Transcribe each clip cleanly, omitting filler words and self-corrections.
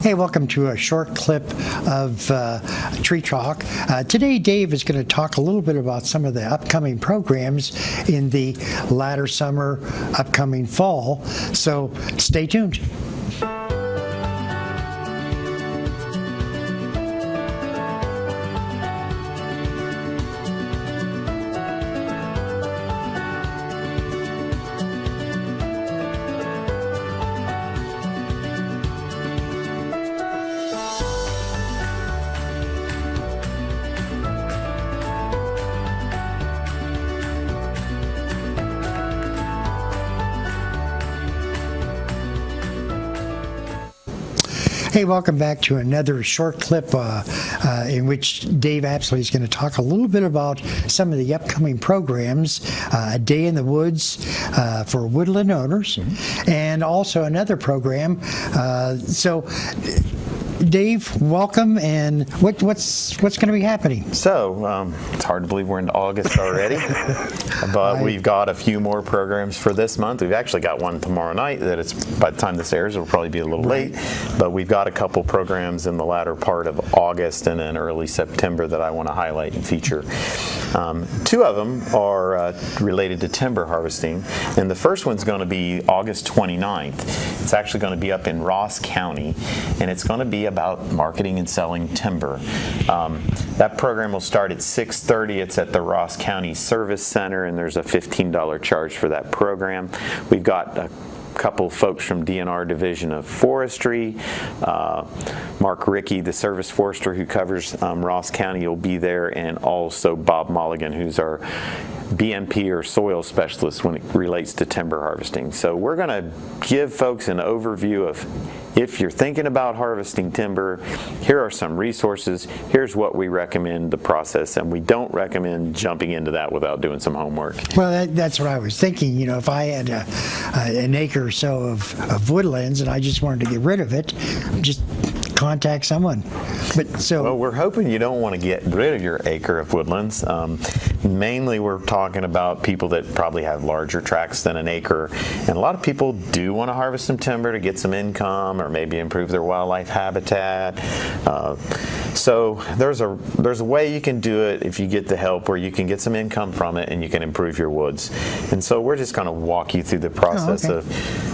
Hey, welcome to a short clip of Tree Talk. Today, Dave is going to talk a little bit about some of the upcoming programs in the latter summer, upcoming fall. So stay tuned. Hey, welcome back to another short clip in which Dave Apsley is going to talk a little bit about some of the upcoming programs, A Day in the Woods for woodland owners, and also another program. So, Dave, welcome, and what's going to be happening? So, it's hard to believe we're into August already, but we've got a few more programs for this month. We've actually got one tomorrow night that it's, by the time this airs, it'll probably be a little late, but we've got a couple programs in the latter part of August and then early September that I want to highlight and feature. Two of them are related to timber harvesting, and the first one's going to be August 29th. It's actually going to be up in Ross County, and it's going to be about marketing and selling timber. That program will start at 6:30. It's at the Ross County Service Center, and there's a $15 charge for that program. We've got a couple folks from DNR Division of Forestry. Mark Rickey, the service forester who covers Ross County, will be there, and also Bob Mulligan, who's our BMP or soil specialist when it relates to timber harvesting. So we're going to give folks an overview of, if you're thinking about harvesting timber, here are some resources, here's what we recommend the process, and we don't recommend jumping into that without doing some homework. Well, that's what I was thinking. You know, if I had an acre or so of woodlands and I just wanted to get rid of it, just contact someone. Well, we're hoping you don't want to get rid of your acre of woodlands. Mainly we're talking about people that probably have larger tracts than an acre, and a lot of people do want to harvest some timber to get some income or maybe improve their wildlife habitat. So there's a way you can do it if you get the help, where you can get some income from it and you can improve your woods. And so we're just going to walk you through the process of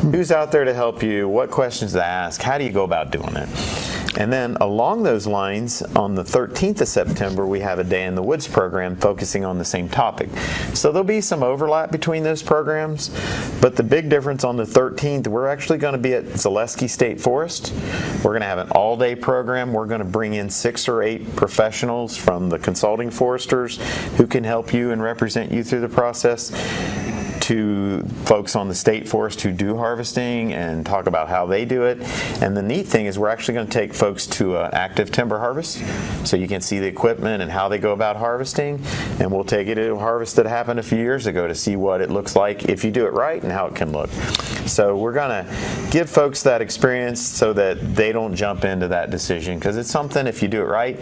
who's out there to help you, what questions to ask, how do you go about doing it. And then along those lines, on the 13th of September, we have a Day in the Woods program focusing on the same topic. So there'll be some overlap between those programs, but the big difference on the 13th, we're actually going to be at Zaleski State Forest. We're going to have an all-day program. We're going to bring in 6 or 8 professionals from the consulting foresters who can help you and represent you through the process, to folks on the state forest who do harvesting and talk about how they do it. And the neat thing is we're actually going to take folks to an active timber harvest, so you can see the equipment and how they go about harvesting, and we'll take you to a harvest that happened a few years ago to see what it looks like if you do it right and how it can look. So we're going to give folks that experience so that they don't jump into that decision, because it's something, if you do it right,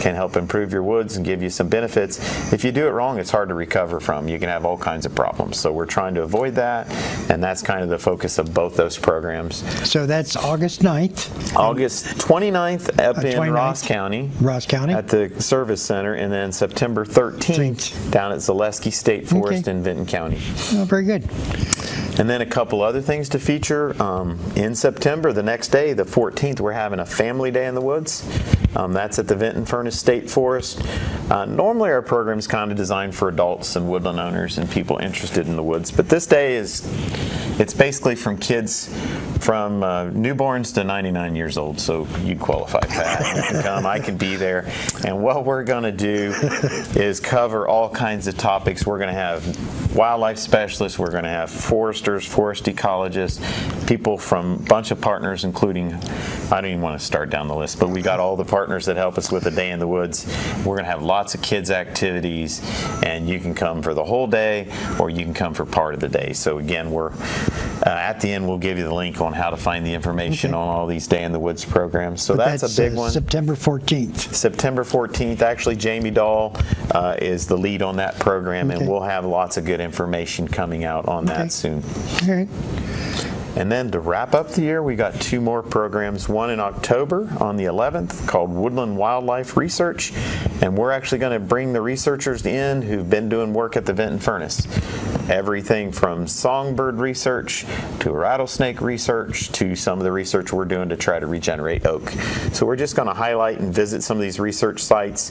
can help improve your woods and give you some benefits. If you do it wrong, it's hard to recover from. You can have all kinds of problems. So we're trying to avoid that, and that's kind of the focus of both those programs. So that's August 9th. August 29th up in 29th. Ross County. Ross County. At the Service Center, and then September 13th down at Zaleski State Forest in Vinton County. Oh, very good. And then a couple other things to feature. In September, the next day, the 14th, we're having a Family Day in the Woods. That's at the Vinton Furnace State Forest. Normally our program is kind of designed for adults and woodland owners and people interested in the woods, but this day it's basically from kids from newborns to 99 years old, so you'd qualify, Pat. You can come, I can be there. And what we're going to do is cover all kinds of topics. We're going to have wildlife specialists, we're going to have foresters, forest ecologists, people from a bunch of partners, including, I don't even want to start down the list, but we got all the partners that help us with a Day in the Woods. We're going to have lots of kids activities, and you can come for the whole day or you can come for part of the day. So again, we're at the end, we'll give you the link on how to find the information on all these Day in the Woods programs. So that's a big one. September 14th. September 14th. Actually, Jamie Dahl is the lead on that program, and we'll have lots of good information coming out on that soon. All right. And then to wrap up the year, we got 2 more programs, one in October on the 11th called Woodland Wildlife Research. And we're actually going to bring the researchers in who've been doing work at the Vinton Furnace. Everything from songbird research to rattlesnake research to some of the research we're doing to try to regenerate oak. So we're just going to highlight and visit some of these research sites,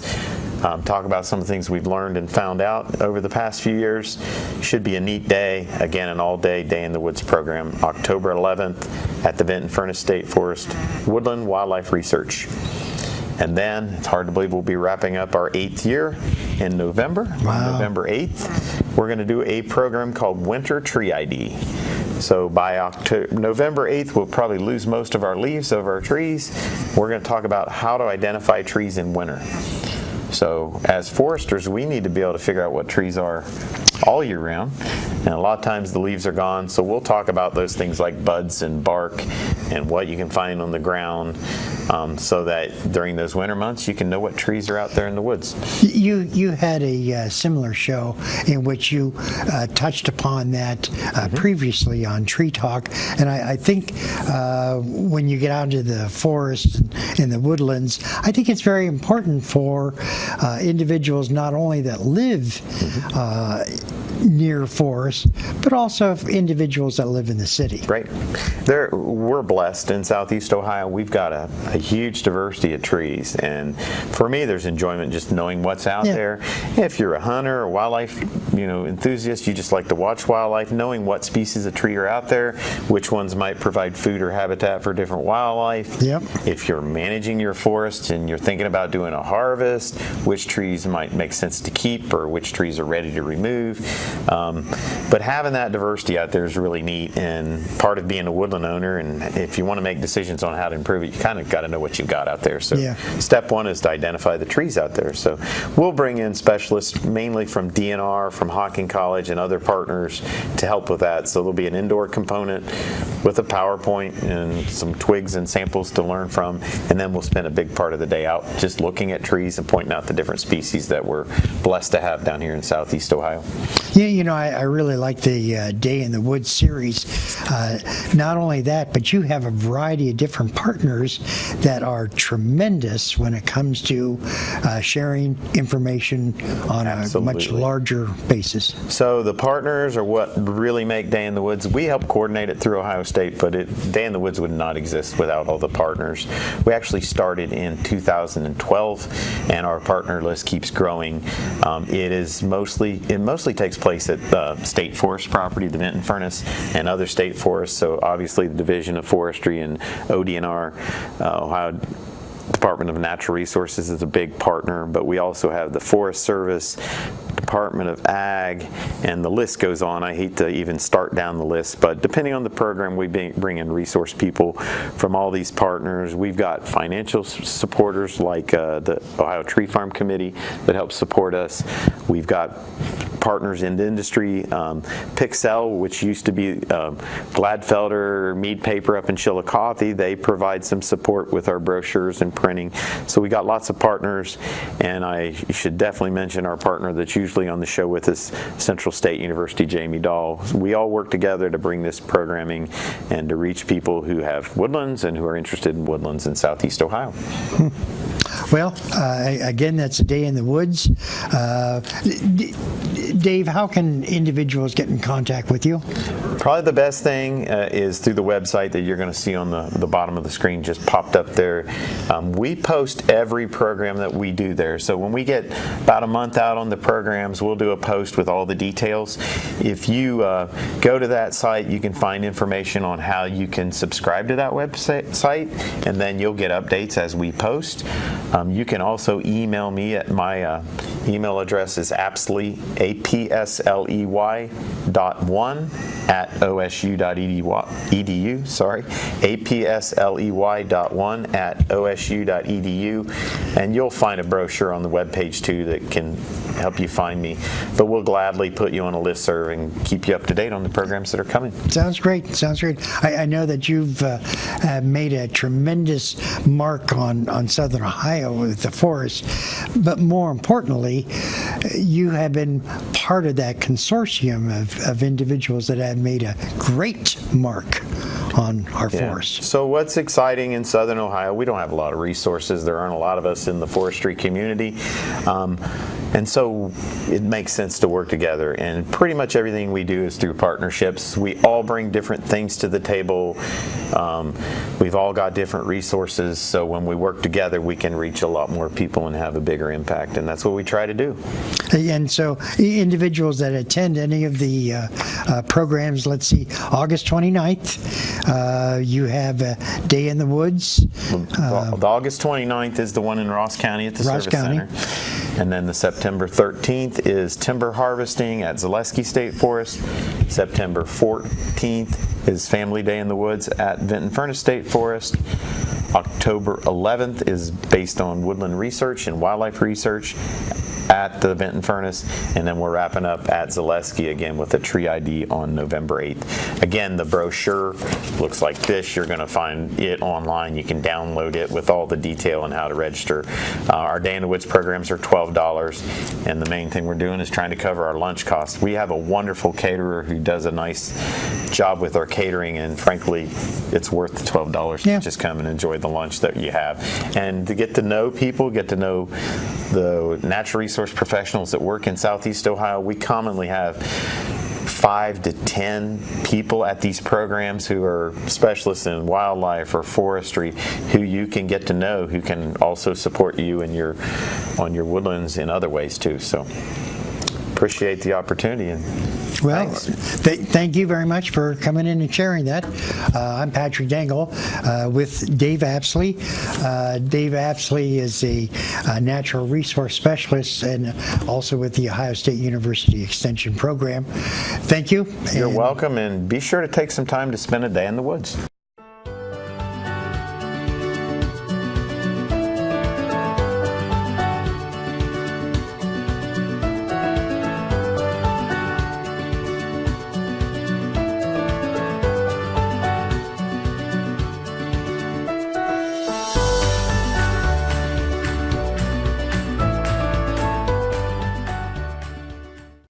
talk about some of the things we've learned and found out over the past few years. Should be a neat day. Again, an all-day Day in the Woods program, October 11th at the Vinton Furnace State Forest, Woodland Wildlife Research. And then, it's hard to believe we'll be wrapping up our 8th year in November. Wow. November 8th, we're going to do a program called Winter Tree ID. So by November 8th, we'll probably lose most of our leaves of our trees. We're going to talk about how to identify trees in winter. So as foresters, we need to be able to figure out what trees are all year round. And a lot of times the leaves are gone, so we'll talk about those things like buds and bark and what you can find on the ground, so that during those winter months you can know what trees are out there in the woods. You had a similar show in which you touched upon that previously on Tree Talk, and I think when you get out into the forest and the woodlands, I think it's very important for individuals not only that live near forests, but also individuals that live in the city. Right. We're blessed in Southeast Ohio. We've got a huge diversity of trees, and for me there's enjoyment just knowing what's out there. If you're a hunter or wildlife enthusiast, you just like to watch wildlife, knowing what species of tree are out there, which ones might provide food or habitat for different wildlife. Yep. If you're managing your forest and you're thinking about doing a harvest, which trees might make sense to keep or which trees are ready to remove. But having that diversity out there is really neat, and part of being a woodland owner, and if you want to make decisions on how to improve it, you kind of got to know what you've got out there. So step one is to identify the trees out there. So we'll bring in specialists mainly from DNR, from Hocking College and other partners to help with that. So there'll be an indoor component with a PowerPoint and some twigs and samples to learn from, and then we'll spend a big part of the day out just looking at trees and pointing out the different species that we're blessed to have down here in Southeast Ohio. Yeah, I really like the Day in the Woods series. Not only that, but you have a variety of different partners that are tremendous when it comes to sharing information on a much larger basis. So the partners are what really make Day in the Woods. We help coordinate it through Ohio State, but Day in the Woods would not exist without all the partners. We actually started in 2012, and our partner list keeps growing. It mostly takes place at state forest property, the Vinton Furnace, and other state forests. So obviously the Division of Forestry and ODNR, Ohio Department of Natural Resources, is a big partner, but we also have the Forest Service, Department of Ag, and the list goes on. I hate to even start down the list, but depending on the program, we bring in resource people from all these partners. We've got financial supporters like the Ohio Tree Farm Committee that helps support us. We've got partners in the industry, Pixel, which used to be Gladfelder Mead Paper up in Chillicothe. They provide some support with our brochures and printing. So we got lots of partners, and I should definitely mention our partner that's usually on the show with us, Central State University, Jamie Dahl. We all work together to bring this programming and to reach people who have woodlands and who are interested in woodlands in Southeast Ohio. Well, again, that's a Day in the Woods. Dave, how can individuals get in contact with you? Probably the best thing is through the website that you're going to see on the bottom of the screen, just popped up there. We post every program that we do there. So when we get about a month out on the programs, we'll do a post with all the details. If you go to that site, you can find information on how you can subscribe to that website, and then you'll get updates as we post. You can also email me at my email address is Apsley, APSLEY.1 at osu.edu. Sorry, APSLEY.1 at osu.edu, and you'll find a brochure on the webpage too that can help you find me. But we'll gladly put you on a listserv and keep you up to date on the programs that are coming. Sounds great. Sounds great. I know that you've made a tremendous mark on Southern Ohio with the forest, but more importantly, you have been part of that consortium of individuals that have made a great mark on our Yeah. forests. So what's exciting in Southern Ohio, we don't have a lot of resources. There aren't a lot of us in the forestry community. And so it makes sense to work together. And pretty much everything we do is through partnerships. We all bring different things to the table. We've all got different resources. So when we work together, we can reach a lot more people and have a bigger impact. And that's what we try to do. And so individuals that attend any of the programs, let's see, August 29th, you have a Day in the Woods. The August 29th is the one in Ross County at the Ross Service County. Center. And then the September 13th is timber harvesting at Zaleski State Forest. September 14th is Family Day in the Woods at Vinton Furnace State Forest. October 11th is based on woodland research and wildlife research at the Vinton Furnace, and then we're wrapping up at Zaleski again with a tree ID on November 8th. Again, the brochure looks like this. You're going to find it online. You can download it with all the detail on how to register. Our Day in the Woods programs are $12, and the main thing we're doing is trying to cover our lunch costs. We have a wonderful caterer who does a nice job with our catering, and frankly, it's worth the $12 Yeah. to just come and enjoy the lunch that you have. And to get to know people, get to know the natural resource professionals that work in Southeast Ohio, we commonly have 5 to 10 people at these programs who are specialists in wildlife or forestry who you can get to know, who can also support you in on your woodlands in other ways too. So appreciate the opportunity. And Well, thanks. thank you very much for coming in and sharing that. I'm Patrick Dangle with Dave Apsley. Dave Apsley is a natural resource specialist and also with the Ohio State University Extension Program. Thank you. You're welcome, and be sure to take some time to spend a day in the woods.